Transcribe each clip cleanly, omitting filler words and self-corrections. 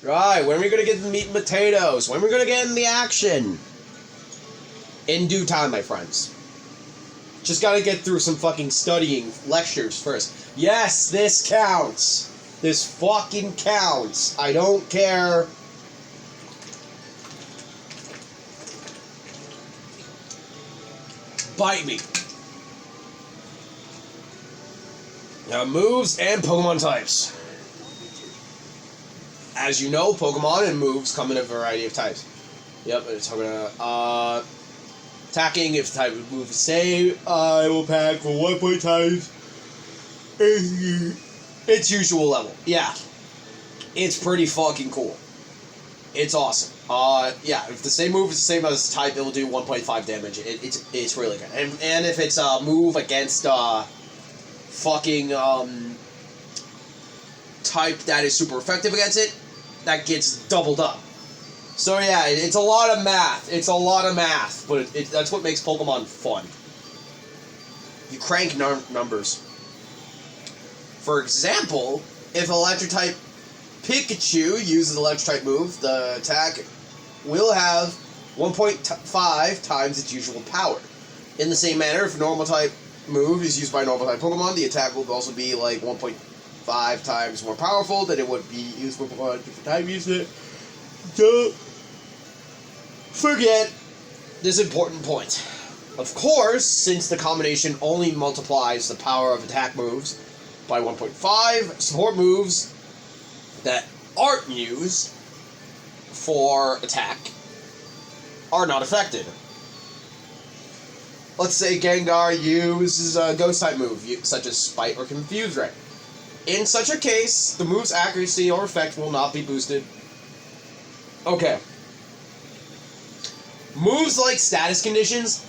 Right, when are we gonna get the meat and potatoes? When are we gonna get in the action? In due time, my friends. Just gotta get through some fucking studying lectures first. Yes, this counts. This fucking counts. I don't care. Bite me. Now, moves and Pokemon types. As you know, Pokemon and moves come in a variety of types. Yep, it's gonna, attacking, if the type of move is same, I will pack for 1 point times its usual level. Yeah. It's pretty fucking cool. It's awesome. Yeah, if the same move is the same as type, it will do 1.5 damage. It's really good. And if it's a move against, fucking, type that is super effective against it, that gets doubled up. So yeah, it's a lot of math. It's a lot of math, but that's what makes Pokemon fun. You crank numbers. For example, if Electric-type Pikachu uses Electric-type move, the attack will have 1.5 times its usual power. In the same manner, if a Normal-type move is used by a Normal-type Pokemon, the attack will also be like 1.5 times more powerful than it would be used with Pokemon different type using it. Don't forget this important point. Of course, since the combination only multiplies the power of attack moves by 1.5, support moves that aren't used for attack are not affected. Let's say Gengar uses a Ghost-type move, such as Spite or Confuse Ray. In such a case, the move's accuracy or effect will not be boosted. Okay. Moves like status conditions,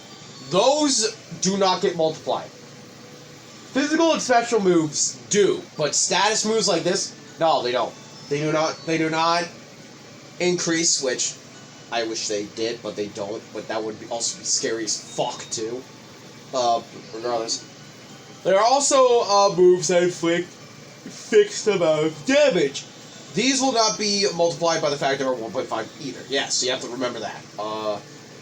those do not get multiplied. Physical and special moves do, but status moves like this, no, they don't. They do not increase, which I wish they did, but they don't. But that would also be scary as fuck, too. Regardless. There are also moves that inflict fixed amount of damage. These will not be multiplied by the factor of 1.5 either. Yes, you have to remember that.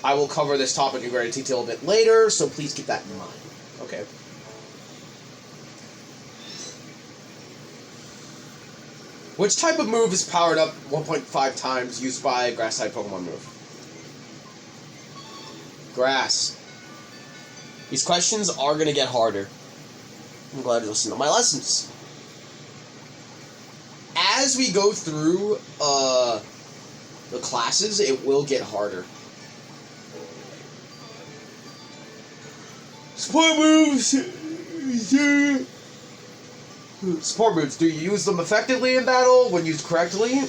I will cover this topic in greater detail a bit later, so please keep that in mind. Okay. Which type of move is powered up 1.5 times used by a Grass-type Pokemon move? Grass. These questions are going to get harder. I'm glad you listened to my lessons. As we go through the classes, it will get harder. Support moves. Support moves. Do you use them effectively in battle when used correctly?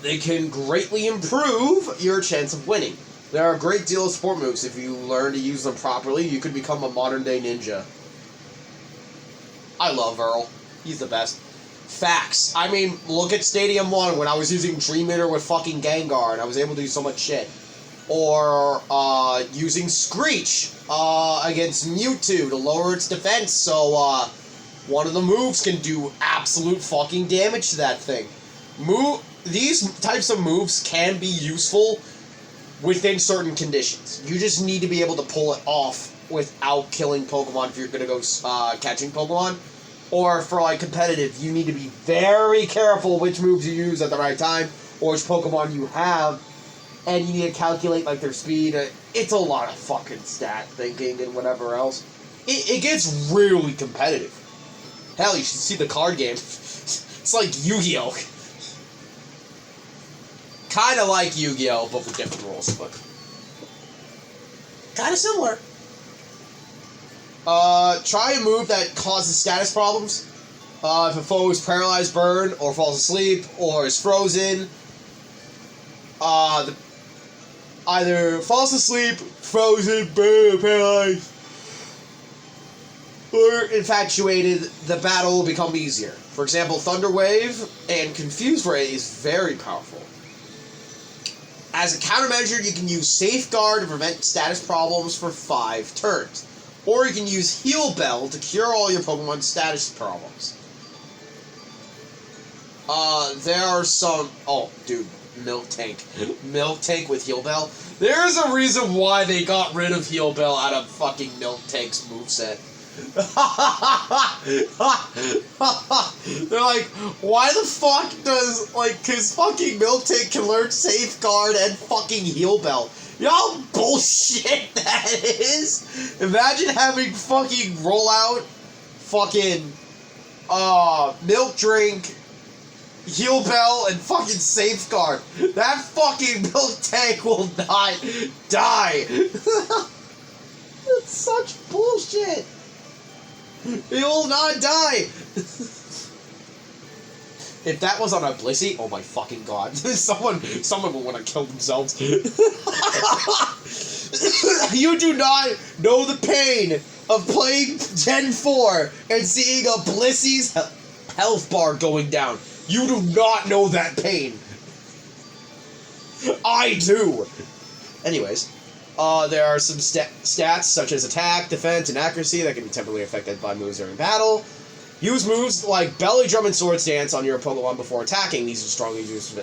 They can greatly improve your chance of winning. There are a great deal of support moves. If you learn to use them properly, you could become a modern-day ninja. I love Earl. He's the best. Facts. I mean, look at Stadium 1 when I was using Dream Eater with fucking Gengar and I was able to do so much shit. Or, using Screech, against Mewtwo to lower its defense, so, one of the moves can do absolute fucking damage to that thing. These types of moves can be useful within certain conditions. You just need to be able to pull it off without killing Pokemon if you're gonna go, catching Pokemon. Or for, like, competitive, you need to be very careful which moves you use at the right time, or which Pokemon you have, and you need to calculate, like, their speed. It's a lot of fucking stat thinking and whatever else. It gets really competitive. Hell, you should see the card game. It's like Yu-Gi-Oh! Kinda like Yu-Gi-Oh!, but with different rules, but kinda similar. Try a move that causes status problems. If a foe is paralyzed, burned, or falls asleep, or is frozen, either falls asleep, frozen, burned, or paralyzed, or infatuated, the battle will become easier. For example, Thunder Wave and Confuse Ray is very powerful. As a countermeasure, you can use Safeguard to prevent status problems for 5 turns. Or you can use Heal Bell to cure all your Pokemon's status problems. There are some... Oh, dude. Miltank. Miltank with Heal Bell. There's a reason why they got rid of Heal Bell out of fucking Miltank's moveset. They're like, why the fuck does, like, cause fucking Miltank can learn Safeguard and fucking Heal Bell. You know how bullshit that is? Imagine having fucking rollout, fucking, Milk Drink, Heal Bell, and fucking Safeguard. That fucking Miltank will not die. That's such bullshit. He will not die! If that was on a Blissey, oh my fucking god. Someone will want to kill themselves. You do not know the pain of playing Gen 4 and seeing a Blissey's health bar going down. You do not know that pain. I do! Anyways. There are some stats such as attack, defense, and accuracy that can be temporarily affected by moves during battle. Use moves like Belly Drum and Sword Stance on your Pokemon before attacking. These are strongly used for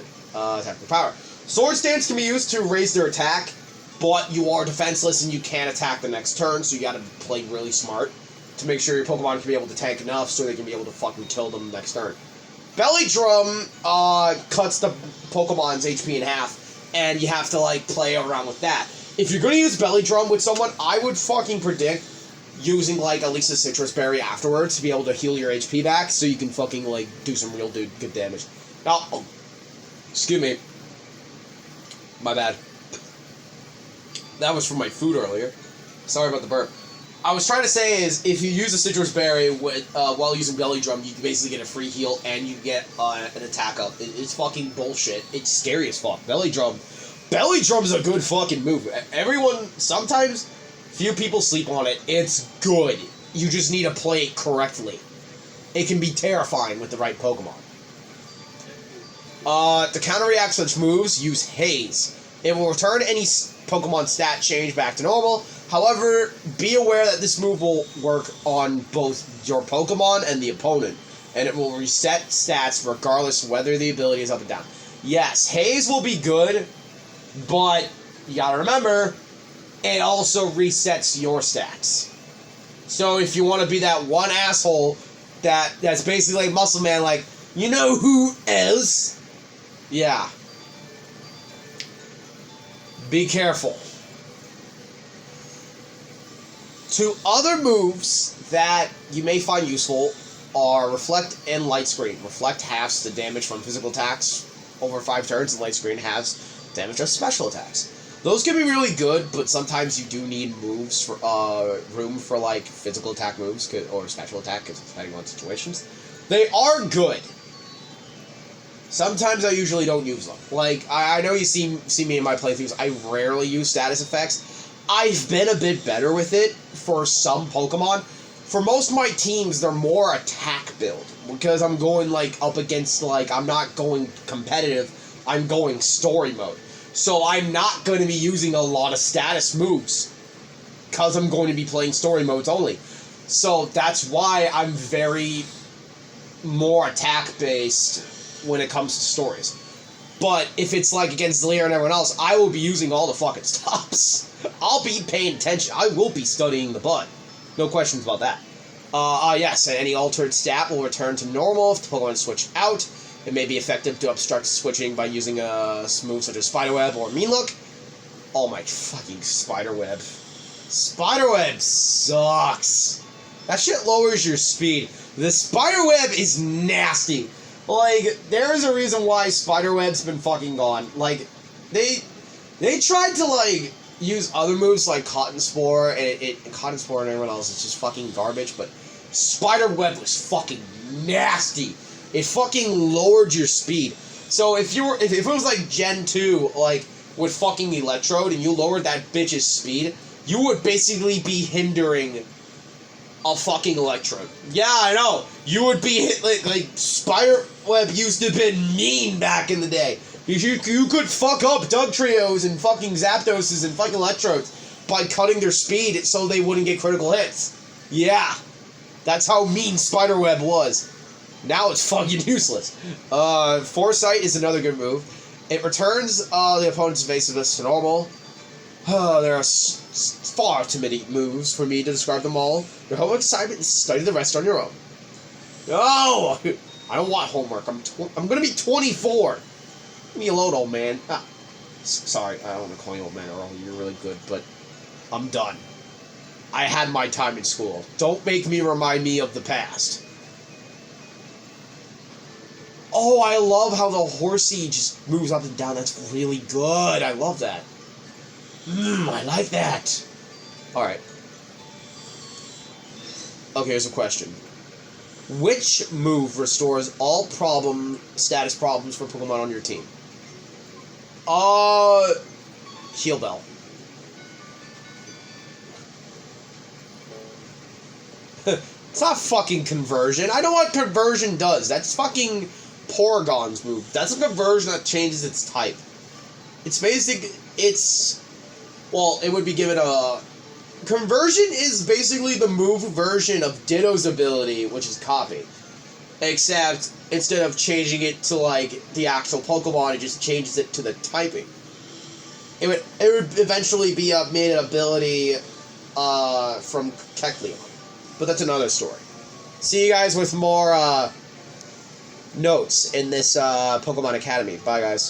attack power. Sword Stance can be used to raise their attack, but you are defenseless and you can't attack the next turn, so you gotta play really smart to make sure your Pokemon can be able to tank enough so they can be able to fucking kill them next turn. Belly Drum cuts the Pokemon's HP in half, and you have to like play around with that. If you're gonna use Belly Drum with someone, I would fucking predict using, like, at least a Citrus Berry afterwards to be able to heal your HP back so you can fucking, like, do some real good damage. Now, excuse me. My bad. That was from my food earlier. Sorry about the burp. I was trying to say is, if you use a Citrus Berry with, while using Belly Drum, you basically get a free heal and you get an attack up. It's fucking bullshit. It's scary as fuck. Belly Drum's a good fucking move. Everyone, sometimes, few people sleep on it. It's good. You just need to play it correctly. It can be terrifying with the right Pokemon. To counteract such moves, use Haze. It will return any Pokemon stat change back to normal. However, be aware that this move will work on both your Pokemon and the opponent, and it will reset stats regardless whether the ability is up and down. Yes, Haze will be good, but you gotta remember, it also resets your stats. So if you want to be that one asshole that's basically like Muscle Man, like, you know who else? Yeah. Be careful. Two other moves that you may find useful are Reflect and Light Screen. Reflect halves the damage from physical attacks over 5 turns, and Light Screen halves damage of special attacks. Those can be really good, but sometimes you do need moves for room for like physical attack moves or special attack, because depending on situations, they are good. Sometimes I usually don't use them. Like I know you see me in my playthroughs. I rarely use status effects. I've been a bit better with it for some Pokemon. For most of my teams, they're more attack build because I'm going like up against like I'm not going competitive. I'm going story mode. So I'm not going to be using a lot of status moves because I'm going to be playing story modes only. So that's why I'm very more attack-based when it comes to stories. But if it's like against Leer and everyone else, I will be using all the fucking stops. I'll be paying attention. I will be studying the bud. No questions about that. Yes, any altered stat will return to normal if the Pokemon switch out. It may be effective to obstruct switching by using a move such as Spiderweb or Mean Look. Oh my fucking Spiderweb. Spiderweb sucks. That shit lowers your speed. The Spiderweb is nasty. Like, there is a reason why Spiderweb's been fucking gone. Like, they tried to, like, use other moves like Cotton Spore, and Cotton Spore and everyone else is just fucking garbage, but Spiderweb was fucking nasty. It fucking lowered your speed. So if it was like Gen 2, like, with fucking Electrode, and you lowered that bitch's speed, you would basically be hindering a fucking Electrode. Yeah, I know. You would be like Spiderweb used to have been mean back in the day. You could fuck up Dugtrios and fucking Zapdoses and fucking Electrodes by cutting their speed so they wouldn't get critical hits. Yeah. That's how mean Spiderweb was. Now it's fucking useless. Foresight is another good move. It returns the opponent's evasiveness to normal. There are far too many moves for me to describe them all. Your homework assignment is to study the rest on your own. No! I don't want homework. I'm gonna be 24. Leave me alone, old man. Sorry, I don't want to call you old man, Earl. You're really good, but I'm done. I had my time in school. Don't make me remind me of the past. Oh, I love how the horsey just moves up and down. That's really good. I love that. I like that. Alright. Okay, here's a question. Which move restores all status problems for Pokemon on your team? Heal Bell. It's not fucking conversion. I know what conversion does. That's fucking Porygon's move. That's a conversion that changes its type. It's well, it would be given a... Conversion is basically the move version of Ditto's ability, which is Copy. Except, instead of changing it to, like, the actual Pokemon, it just changes it to the typing. It would eventually be made an ability from Kecleon. But that's another story. See you guys with more notes in this Pokemon Academy. Bye, guys.